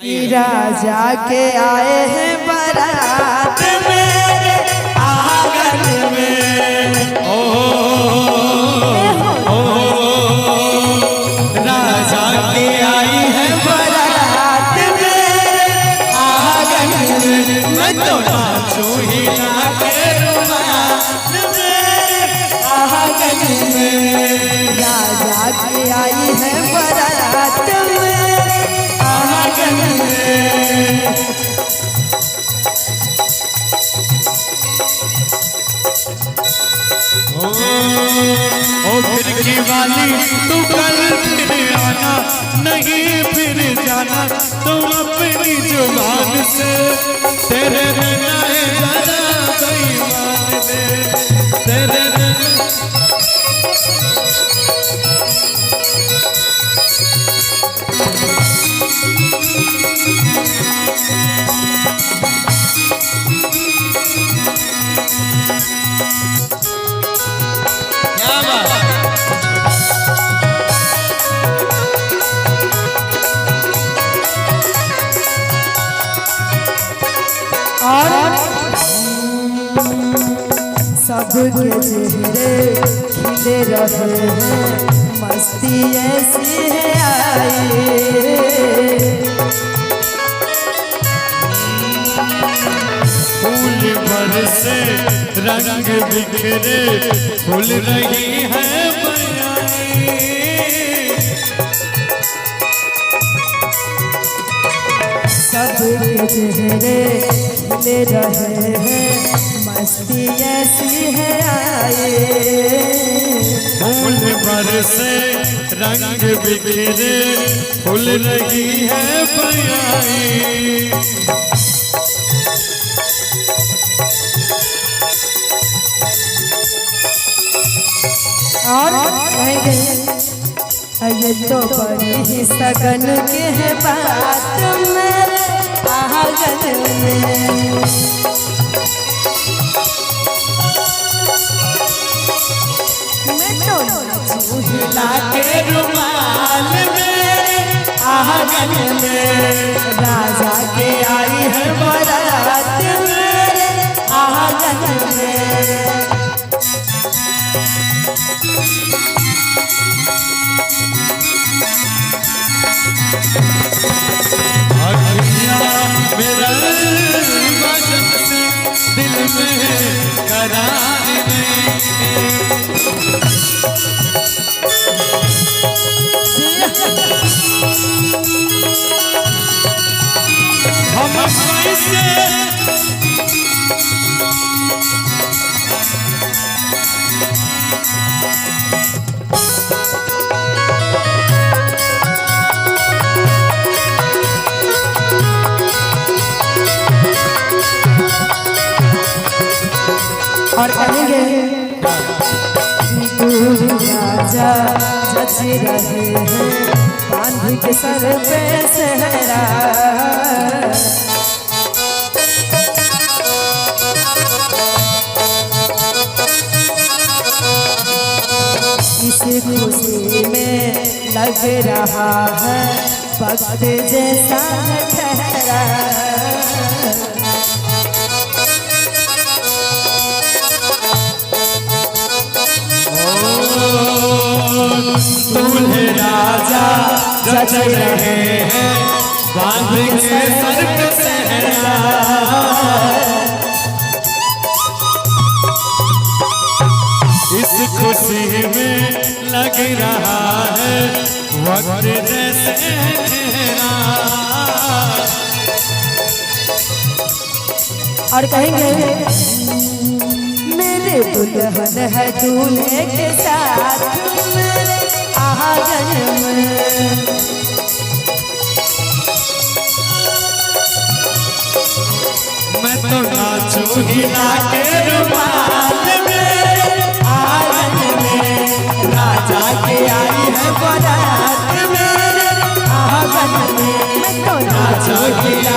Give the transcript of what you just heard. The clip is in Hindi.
राजा के आए हैं बारात मेरे आंगन में। ओ राजा के आई है बारात मेरे आंगन में। मैं तो नाचूं हिला के रुमाल मेरे आंगन में। राजा के आई है बारात मेरे आंगन में। ओ खिड़की वाली तू कल फिर आना, नहीं फिर जाना तुम अपनी जुबान से। तेरे बिना जरा बेईमान दे, तेरे बिना और सबके चेहरे खिले रहे हैं, मस्ती ऐसी है आई। फूल बरसे रंग बिखरे, फूल रही है बयाई। सबके चेहरे खिले रहे हैं, मस्ती ऐसी है आई। फूल बरसे रंग बिखरे, फूल रही है बयाई। और ये तो बड़ी ही सगन के है बात मेरे आंगन में। मैं तो नाचूं हिला के रुमाल मेरे आंगन में। राजा के आई है बारात मेरे आंगन में। मेरा वजन से दिल में करार नहीं। हम कैसे और कहेंगे दूर राजा जच रहे हैं, बांध के सर पे सहरा। इस खुशी में लग रहा है वक्त जैसा ठहरा। दूल्हे राजा जच रहे हैं, बांध के सर पे सहरा। इस खुशी में लग रहा है वक्त जैसे ठहरा। और कहेंगे मेरे दुल्हन है दूल्हे के साथ मेरे आंगन में। मैं तो नाचूं हिला के रुमाल मेरे आंगन में। राजा के आई है बारात मेरे आंगन में। मैं तो नाचूं हिला